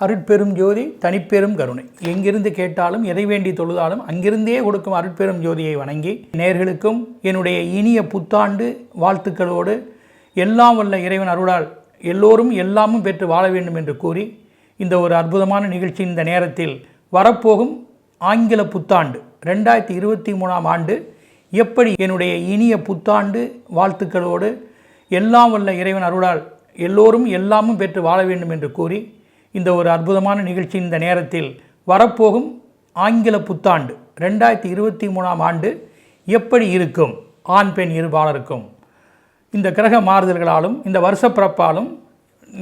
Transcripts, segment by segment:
அருட்பெரும் ஜோதி தனிப்பெரும் கருணை. எங்கிருந்து கேட்டாலும் எதை வேண்டி தொழுதாலும் அங்கிருந்தே கொடுக்கும் அருட்பெரும் ஜோதியை வணங்கி நேயர்களுக்கும் என்னுடைய இனிய புத்தாண்டு வாழ்த்துக்களோடு எல்லாம் வல்ல இறைவன் அருளால் எல்லோரும் எல்லாமும் பெற்று வாழ வேண்டும் என்று கூறி இந்த ஒரு அற்புதமான நிகழ்ச்சி இந்த நேரத்தில் வரப்போகும் ஆங்கில புத்தாண்டு 2023ஆம் ஆண்டு எப்படி என்னுடைய இனிய புத்தாண்டு வாழ்த்துக்களோடு எல்லாம் வல்ல இறைவன் அருளால் எல்லோரும் எல்லாமும் பெற்று வாழ வேண்டும் என்று கூறி இந்த ஒரு அற்புதமான நிகழ்ச்சி இந்த நேரத்தில் வரப்போகும் ஆங்கில புத்தாண்டு 2023ஆம் ஆண்டு எப்படி இருக்கும் ஆண் பெண் இருபாலருக்கும் இந்த கிரக மாறுதல்களாலும் இந்த வருஷப்பிறப்பாலும்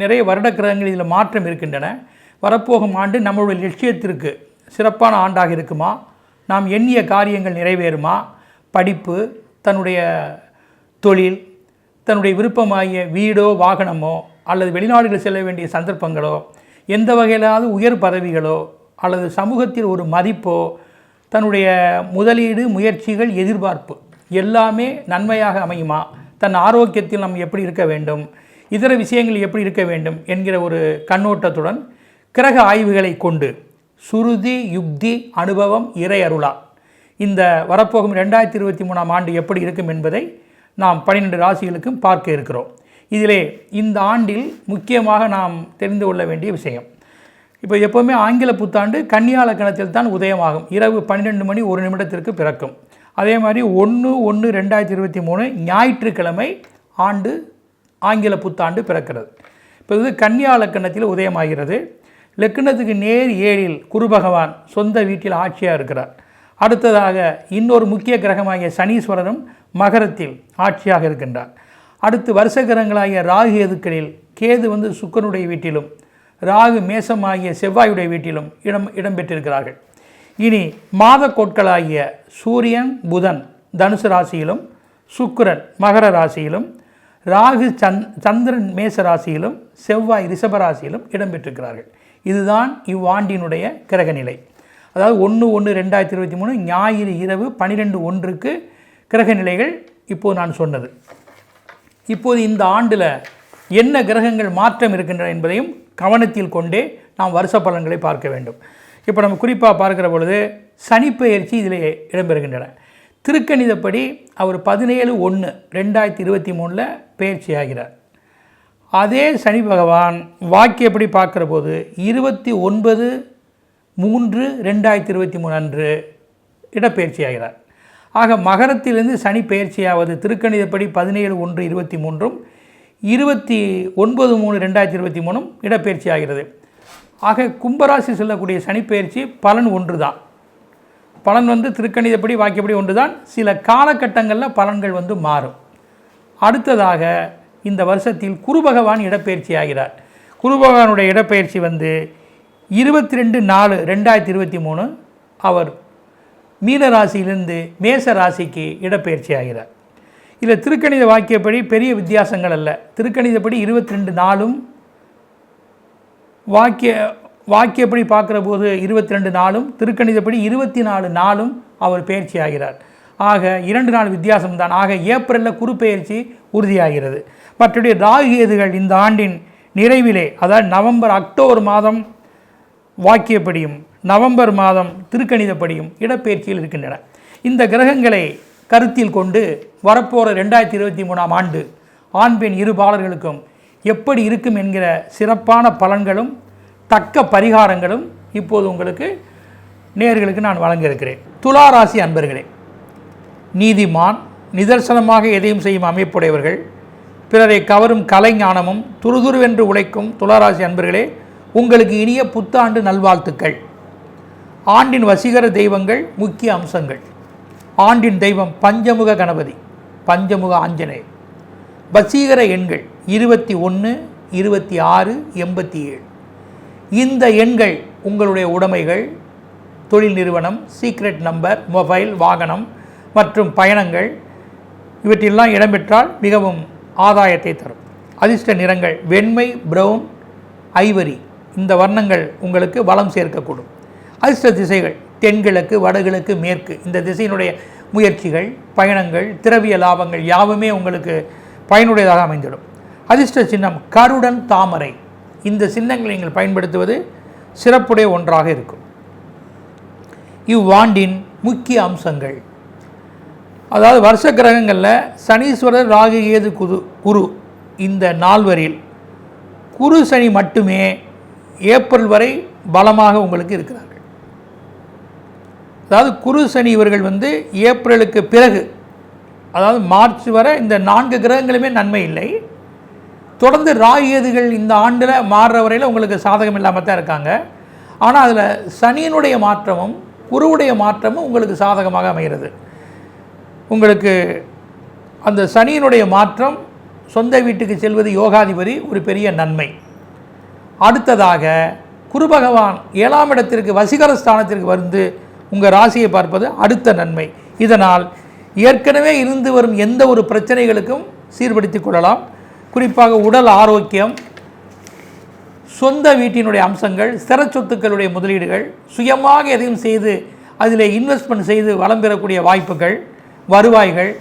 நிறைய வருட கிரகங்கள் இதில் மாற்றம் இருக்கின்றன. வரப்போகும் ஆண்டு நம்மளுடைய லட்சியத்திற்கு சிறப்பான ஆண்டாக இருக்குமா, நாம் எண்ணிய காரியங்கள் நிறைவேறுமா, படிப்பு, தன்னுடைய தொழில், தன்னுடைய விருப்பமாகிய வீடோ வாகனமோ அல்லது வெளிநாடுகளில் செல்ல வேண்டிய சந்தர்ப்பங்களோ, எந்த வகையிலாவது உயர் பதவிகளோ அல்லது சமூகத்தில் ஒரு மதிப்போ, தன்னுடைய முதலீடு முயற்சிகள் எதிர்பார்ப்பு எல்லாமே நன்மையாக அமையுமா, தன் ஆரோக்கியத்தில் நாம் எப்படி இருக்க வேண்டும், இதர விஷயங்கள் எப்படி இருக்க வேண்டும் என்கிற ஒரு கண்ணோட்டத்துடன் கிரக ஆய்வுகளை கொண்டு சுருதி யுக்தி அனுபவம் இறை அருளா இந்த வரப்போகும் 2023ஆம் ஆண்டு எப்படி இருக்கும் என்பதை நாம் 12 ராசிகளுக்கும் பார்க்க இருக்கிறோம். இதிலே இந்த ஆண்டில் முக்கியமாக நாம் தெரிந்து கொள்ள வேண்டிய விஷயம், இப்போ எப்போவுமே ஆங்கில புத்தாண்டு கன்னியா லக்னத்தில் தான் உதயமாகும். இரவு 12 மணி 1 நிமிடத்திற்கு பிறக்கும். அதே மாதிரி 1/1/2023 ஞாயிற்றுக்கிழமை ஆண்டு ஆங்கில புத்தாண்டு பிறக்கிறது. இப்போ இது கன்னியா லக்னத்தில் உதயமாகிறது. லக்னத்துக்கு நேர் 7இல் குரு பகவான் சொந்த வீட்டில் ஆட்சியாக இருக்கிறார். அடுத்ததாக இன்னொரு முக்கிய கிரகமாகிய சனீஸ்வரரும் மகரத்தில் ஆட்சியாக இருக்கின்றார். அடுத்து வருஷ கிரகங்களாகிய ராகு எதுக்களில் கேது சுக்கிரனுடைய வீட்டிலும் ராகு மேசமாகிய செவ்வாயுடைய வீட்டிலும் இடம்பெற்றிருக்கிறார்கள். இனி மாத கோட்களாகிய சூரியன் புதன் தனுசு ராசியிலும், சுக்கிரன் மகர ராசியிலும், ராகு சந்திரன் மேச ராசியிலும், செவ்வாய் ரிஷப ராசியிலும் இடம்பெற்றிருக்கிறார்கள். இதுதான் இவ்வாண்டினுடைய கிரகநிலை. அதாவது 1/1/2023 ஞாயிறு இரவு 12:01 கிரகநிலைகள் இப்போது நான் சொன்னது. இப்போது இந்த ஆண்டில் என்ன கிரகங்கள் மாற்றம் இருக்கின்றன என்பதையும் கவனத்தில் கொண்டே நாம் வருஷ பலன்களை பார்க்க வேண்டும். இப்போ நம்ம குறிப்பாக பார்க்கிற பொழுது சனிப்பெயர்ச்சி இதில் இடம்பெறுகின்றன. திருக்கணிதப்படி அவர் 17/1/2023 பெயர்ச்சி ஆகிறார். அதே சனி பகவான் வாக்கியப்படி பார்க்குற போது 29/3/2023 அன்று இடப்பெயர்ச்சி ஆகிறார். ஆக மகரத்திலிருந்து சனி பெயர்ச்சியாவது திருக்கணிதப்படி 17/1/23 29/3/2023 இடப்பெயர்ச்சி ஆகிறது. ஆக கும்பராசி செல்லக்கூடிய சனிப்பெயர்ச்சி பலன் ஒன்று தான். பலன் திருக்கணிதப்படி வாக்கியப்படி ஒன்று தான். சில காலகட்டங்களில் பலன்கள் மாறும். அடுத்ததாக இந்த வருஷத்தில் குரு பகவான் இடப்பெயர்ச்சி ஆகிறார். குரு பகவானுடைய இடப்பெயர்ச்சி 22/4/2023 அவர் மீன ராசியிலிருந்து மேச ராசிக்கு இடப்பெயர்ச்சி ஆகிறார். இதில் திருக்கணித வாக்கியப்படி பெரிய வித்தியாசங்கள் அல்ல. திருக்கணிதப்படி 22/4 வாக்கியப்படி பார்க்குற போது 22/4 திருக்கணிதப்படி 24/4 அவர் பெயர்ச்சி ஆகிறார். ஆக 2 நாள் வித்தியாசம்தான். ஆக ஏப்ரலில் குரு பெயர்ச்சி உறுதியாகிறது. மற்றபடி ராகு கேதுகள் இந்த ஆண்டின் நிறைவிலே, அதாவது நவம்பர் அக்டோபர் மாதம் வாக்கியப்படியும் நவம்பர் மாதம் திருக்கணிதப்படியும் இடப்பெயர்ச்சியில் இருக்கின்றன. இந்த கிரகங்களை கருத்தில் கொண்டு வரப்போகிற 2023ஆம் ஆண்டு ஆண் பெண் இருபாலர்களுக்கும் எப்படி இருக்கும் என்கிற சிறப்பான பலன்களும் தக்க பரிகாரங்களும் இப்போது உங்களுக்கு நேயர்களுக்கு நான் வழங்க இருக்கிறேன். துலா ராசி அன்பர்களே, நீதிமான், நிதர்சனமாக எதையும் செய்யும் அமைப்புடையவர்கள், பிறரை கவரும் கலை ஞானமும் துருதுருவென்று உழைக்கும் துளாராசி அன்பர்களே, உங்களுக்கு இனிய புத்தாண்டு நல்வாழ்த்துக்கள். ஆண்டின் வசீகர தெய்வங்கள் முக்கிய அம்சங்கள். ஆண்டின் தெய்வம் பஞ்சமுக கணபதி, பஞ்சமுக ஆஞ்சநேயர். வசீகர எண்கள் 21, 26, 87. இந்த எண்கள் உங்களுடைய உடைமைகள், தொழில் நிறுவனம், சீக்ரெட் நம்பர், மொபைல், வாகனம் மற்றும் பயணங்கள் இவற்றெல்லாம் இடம்பெற்றால் மிகவும் ஆதாயத்தை தரும். அதிர்ஷ்ட நிறங்கள் வெண்மை, பிரவுன், ஐவரி. இந்த வர்ணங்கள் உங்களுக்கு வளம் சேர்க்கக்கூடும். அதிர்ஷ்ட திசைகள் தென்கிழக்கு, வடகிழக்கு, மேற்கு. இந்த திசையினுடைய முயற்சிகள், பயணங்கள், திரவிய லாபங்கள் யாவுமே உங்களுக்கு பயனுடையதாக அமைந்துவிடும். அதிர்ஷ்ட சின்னம் கருடன் தாமரை. இந்த சின்னங்களை நீங்கள் பயன்படுத்துவது சிறப்புடைய ஒன்றாக இருக்கும். இவ்வாண்டின் முக்கிய அம்சங்கள், அதாவது வருஷ கிரகங்களில் சனீஸ்வரர், ராகு, கேது, குரு இந்த நால்வரில் குரு சனி மட்டுமே ஏப்ரல் வரை பலமாக உங்களுக்கு இருக்கிறார்கள். அதாவது குரு சனி இவர்கள் ஏப்ரலுக்கு பிறகு, அதாவது மார்ச் வரை இந்த 4 கிரகங்களுமே நன்மை இல்லை. தொடர்ந்து ராகு கேதுகள் இந்த ஆண்டில் மாறுற வரையில் உங்களுக்கு சாதகம் இல்லாமல் தான் இருக்காங்க. ஆனால் அதில் சனியினுடைய மாற்றமும் குருவுடைய மாற்றமும் உங்களுக்கு சாதகமாக அமைகிறது. உங்களுக்கு அந்த சனியினுடைய மாற்றம் சொந்த வீட்டுக்கு செல்வது யோகாதிபதி ஒரு பெரிய நன்மை. அடுத்ததாக குரு பகவான் 7ஆம் இடத்திற்கு வசீகர ஸ்தானத்திற்கு உங்கள் ராசியை பார்ப்பது அடுத்த நன்மை. இதனால் ஏற்கனவே இருந்து வரும் எந்த ஒரு பிரச்சனைகளுக்கும் சீர்படுத்திக் கொள்ளலாம். குறிப்பாக உடல் ஆரோக்கியம், சொந்த வீட்டினுடைய அம்சங்கள், ஸ்திர சொத்துக்களுடைய முதலீடுகள், சுயமாக எதையும் செய்து அதில் இன்வெஸ்ட்மெண்ட் செய்து வளம் பெறக்கூடிய வாய்ப்புகள், வருவாய்கள்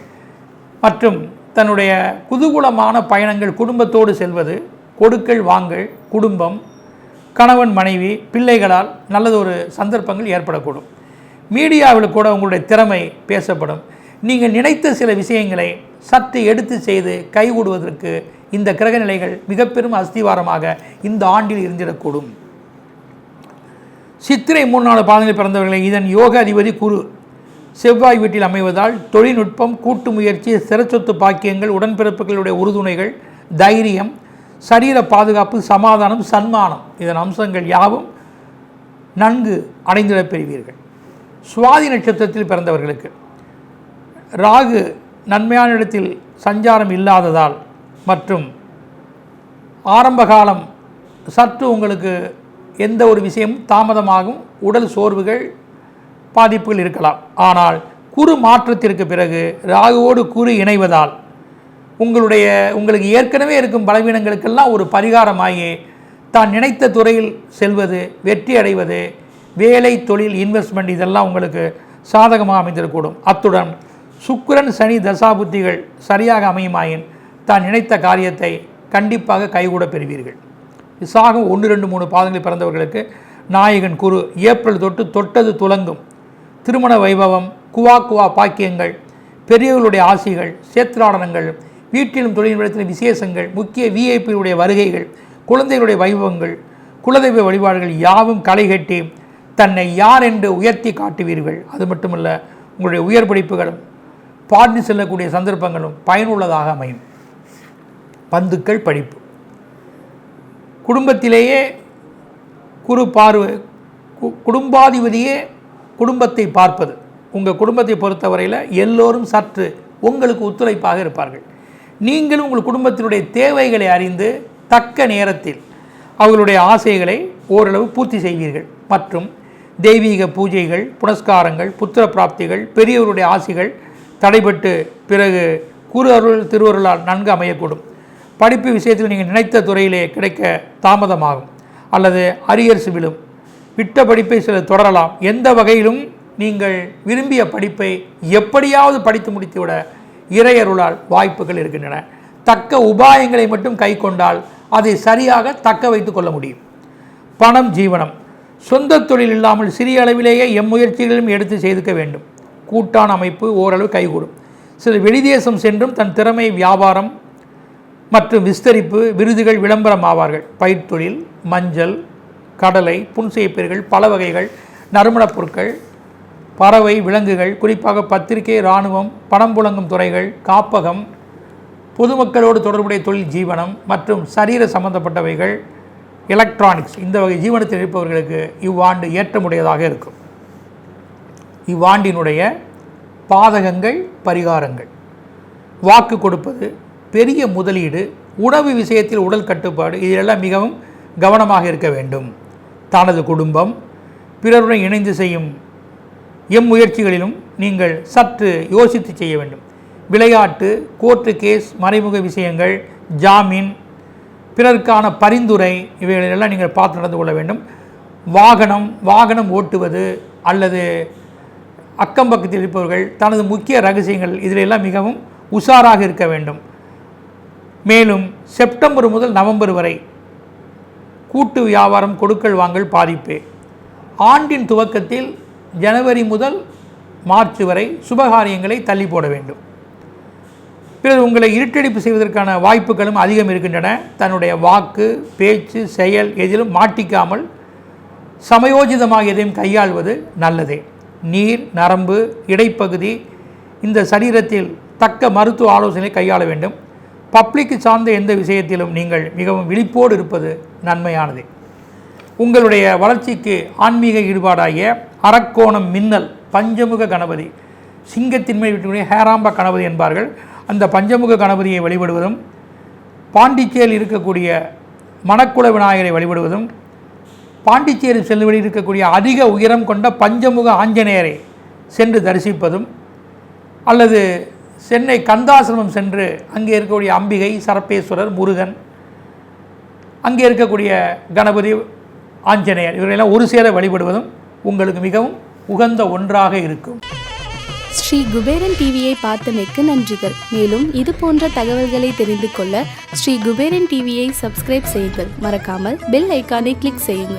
மற்றும் தன்னுடைய குதூகூலமான பயணங்கள், குடும்பத்தோடு செல்வது, கொடுக்கல் வாங்கல், குடும்பம், கணவன் மனைவி, பிள்ளைகளால் நல்லதொரு சந்தர்ப்பங்கள் ஏற்படக்கூடும். மீடியாவில் கூட உங்களுடைய திறமை பேசப்படும். நீங்கள் நினைத்த சில விஷயங்களை சற்று எடுத்து செய்து கைகூடுவதற்கு இந்த கிரகநிலைகள் மிக பெரும் அஸ்திவாரமாக இந்த ஆண்டில் இருந்திடக்கூடும். சித்திரை 3-4 பாதங்களில் பிறந்தவர்களை இதன் யோக அதிபதி குரு செவ்வாய் வீட்டில் அமைவதால் தொழில்நுட்பம், கூட்டு முயற்சி, சிறச்சொத்து பாக்கியங்கள், உடன்பிறப்புகளுடைய உறுதுணைகள், தைரியம், சரீர பாதுகாப்பு, சமாதானம், சன்மானம் இதன் அம்சங்கள் யாவும் நன்கு அடைந்திடப் பெறுவீர்கள். சுவாதி நட்சத்திரத்தில் பிறந்தவர்களுக்கு ராகு நன்மையான இடத்தில் சஞ்சாரம் இல்லாததால் மற்றும் ஆரம்ப காலம் சற்று உங்களுக்கு எந்த ஒரு விஷயமும் தாமதமாகும், உடல் சோர்வுகள், பாதிப்புகள் இருக்கலாம். ஆனால் குரு மாற்றத்திற்கு பிறகு ராகுவோடு குரு இணைவதால் உங்களுக்கு ஏற்கனவே இருக்கும் பலவீனங்களுக்கெல்லாம் ஒரு பரிகாரமாகி தான் நினைத்த துறையில் செல்வது, வெற்றி அடைவது, வேலை, தொழில், இன்வெஸ்ட்மெண்ட் இதெல்லாம் உங்களுக்கு சாதகமாக அமைந்திருக்கூடும். அத்துடன் சுக்கிரன் சனி தசாபுத்திகள் சரியாக அமையுமாயின் தான் நினைத்த காரியத்தை கண்டிப்பாக கைகூட பெறுவீர்கள். விசாகம் 1, 2, 3 பாதங்களில் பிறந்தவர்களுக்கு நாயகன் குரு ஏப்ரல் தொட்டது துலங்கும். திருமண வைபவம், குவா பாக்கியங்கள், பெரியவர்களுடைய ஆசிகள், சேத்திராடனங்கள், வீட்டிலும் தொழில்நிலையத்திலும் விசேஷங்கள், முக்கிய விஐபியுடைய வருகைகள், குழந்தைகளுடைய வைபவங்கள், குலதெய்வ வழிபாடுகள் யாவும் களை கட்டி தன்னை யார் என்று உயர்த்தி காட்டுவீர்கள். அது மட்டுமல்ல, உங்களுடைய உயர் படிப்புகளும் பாடி செல்லக்கூடிய சந்தர்ப்பங்களும் பயனுள்ளதாக அமையும். பந்துக்கள், படிப்பு, குடும்பத்திலேயே குரு பார்வை, குடும்பாதிபதியே குடும்பத்தை பார்ப்பது. உங்கள் குடும்பத்தை பொறுத்தவரையில் எல்லோரும் சற்று உங்களுக்கு ஒத்துழைப்பாக இருப்பார்கள். நீங்களும் உங்கள் குடும்பத்தினுடைய தேவைகளை அறிந்து தக்க நேரத்தில் அவர்களுடைய ஆசைகளை ஓரளவு பூர்த்தி செய்வீர்கள். மற்றும் தெய்வீக பூஜைகள், புனஸ்காரங்கள், புத்திர பிராப்திகள், பெரியவருடைய ஆசைகள் தடைபட்டு பிறகு குரு அருள் திருவருளால் நன்கு அமையக்கூடும். படிப்பு விஷயத்தில் நீங்கள் நினைத்த துறையிலே கிடைக்க தாமதமாகும் அல்லது அரியர்ஸ் விழும். விட்ட படிப்பை சிலர் தொடரலாம். எந்த வகையிலும் நீங்கள் விரும்பிய படிப்பை எப்படியாவது படித்து முடித்துவிட இறையருளால் வாய்ப்புகள் இருக்கின்றன. தக்க உபாயங்களை மட்டும் கை கொண்டால் அதை சரியாக தக்க வைத்து கொள்ள முடியும். பணம், ஜீவனம், சொந்த தொழில் இல்லாமல் சிறிய அளவிலேயே எம்முயற்சிகளிலும் எடுத்து செய்துக்க வேண்டும். கூட்டான அமைப்பு ஓரளவு கைகூடும். சிலர் வெளிதேசம் சென்றும் தன் திறமை, வியாபாரம் மற்றும் விஸ்தரிப்பு, விருதுகள், விளம்பரம் ஆவார்கள். பயிர்த்தொழில், மஞ்சள், கடலை, புன்செய்ப்பயிர்கள், பல வகைகள், நறுமணப் பொருட்கள், பறவை, விலங்குகள், குறிப்பாக பத்திரிகை, இராணுவம், பணம் புழங்கும் துறைகள், காப்பகம், பொதுமக்களோடு தொடர்புடைய தொழில், ஜீவனம் மற்றும் சரீர சம்பந்தப்பட்டவைகள், எலக்ட்ரானிக்ஸ் இந்த வகை ஜீவனத்தில் இருப்பவர்களுக்கு இவ்வாண்டு ஏற்றமுடையதாக இருக்கும். இவ்வாண்டினுடைய பாதகங்கள், பரிகாரங்கள்: வாக்கு கொடுப்பது, பெரிய முதலீடு, உணவு விஷயத்தில் உடல் கட்டுப்பாடு, இதிலெல்லாம் மிகவும் கவனமாக இருக்க வேண்டும். தனது குடும்பம், பிறருடன் இணைந்து செய்யும் எம்முயற்சிகளிலும் நீங்கள் சற்று யோசித்து செய்ய வேண்டும். விளையாட்டு, கோர்ட்டு கேஸ், மறைமுக விஷயங்கள், ஜாமீன், பிறருக்கான பரிந்துரை இவைகளெல்லாம் நீங்கள் பார்த்து நடந்து கொள்ள வேண்டும். வாகனம் ஓட்டுவது அல்லது அக்கம் பக்கத்தில் இருப்பவர்கள் தனது முக்கிய ரகசியங்கள் இதிலெல்லாம் மிகவும் உஷாராக இருக்க வேண்டும். மேலும் செப்டம்பர் முதல் நவம்பர் வரை கூட்டு வியாபாரம் கொடுக்கல் வாங்கல் பாதிப்பு. ஆண்டின் துவக்கத்தில் ஜனவரி முதல் மார்ச் வரை சுபகாரியங்களை தள்ளி போட வேண்டும். பிறகு உங்களை இருட்டடிப்பு செய்வதற்கான வாய்ப்புகளும் அதிகம் இருக்கின்றன. தன்னுடைய வாக்கு, பேச்சு, செயல் எதிலும் மாட்டிக்காமல் சமயோஜிதமாக எதையும் கையாள்வது நல்லதே. நீர், நரம்பு, இடைப்பகுதி இந்த சரீரத்தில் தக்க மருத்துவ ஆலோசனை கையாள வேண்டும். பப்ளிக் சார்ந்த எந்த விஷயத்திலும் நீங்கள் மிகவும் விழிப்போடு இருப்பது நன்மையானது. உங்களுடைய வளர்ச்சிக்கு ஆன்மீக ஈடுபாடாகிய அரக்கோணம் மின்னல் பஞ்சமுக கணபதி, சிங்கத்தின்மை விட்டுக்கூடிய ஹேராம்ப கணபதி என்பார்கள், அந்த பஞ்சமுக கணபதியை வழிபடுவதும், பாண்டிச்சேரியில் இருக்கக்கூடிய மணக்குள விநாயகரை வழிபடுவதும், பாண்டிச்சேரி செல்லுவழியில் இருக்கக்கூடிய அதிக உயரம் கொண்ட பஞ்சமுக ஆஞ்சநேயரை சென்று தரிசிப்பதும், அல்லது சென்னை கந்தாசிரமம் சென்று அங்கே இருக்கக்கூடிய அம்பிகை, சரப்பேஸ்வரர், முருகன், அங்கே இருக்கக்கூடிய கணபதி, ஆஞ்சநேயர் இவர்களெல்லாம் ஒரு சேர வழிபடுவதும் உங்களுக்கு மிகவும் உகந்த ஒன்றாக இருக்கும். ஸ்ரீ குபேரன் டிவியை பார்த்தமைக்கு நன்றிகள். மேலும் இது போன்ற தகவல்களை தெரிந்து கொள்ள ஸ்ரீ குபேரன் டிவியை சப்ஸ்கிரைப் செய்யுங்கள். மறக்காமல் பெல் ஐக்கானை கிளிக் செய்யுங்கள்.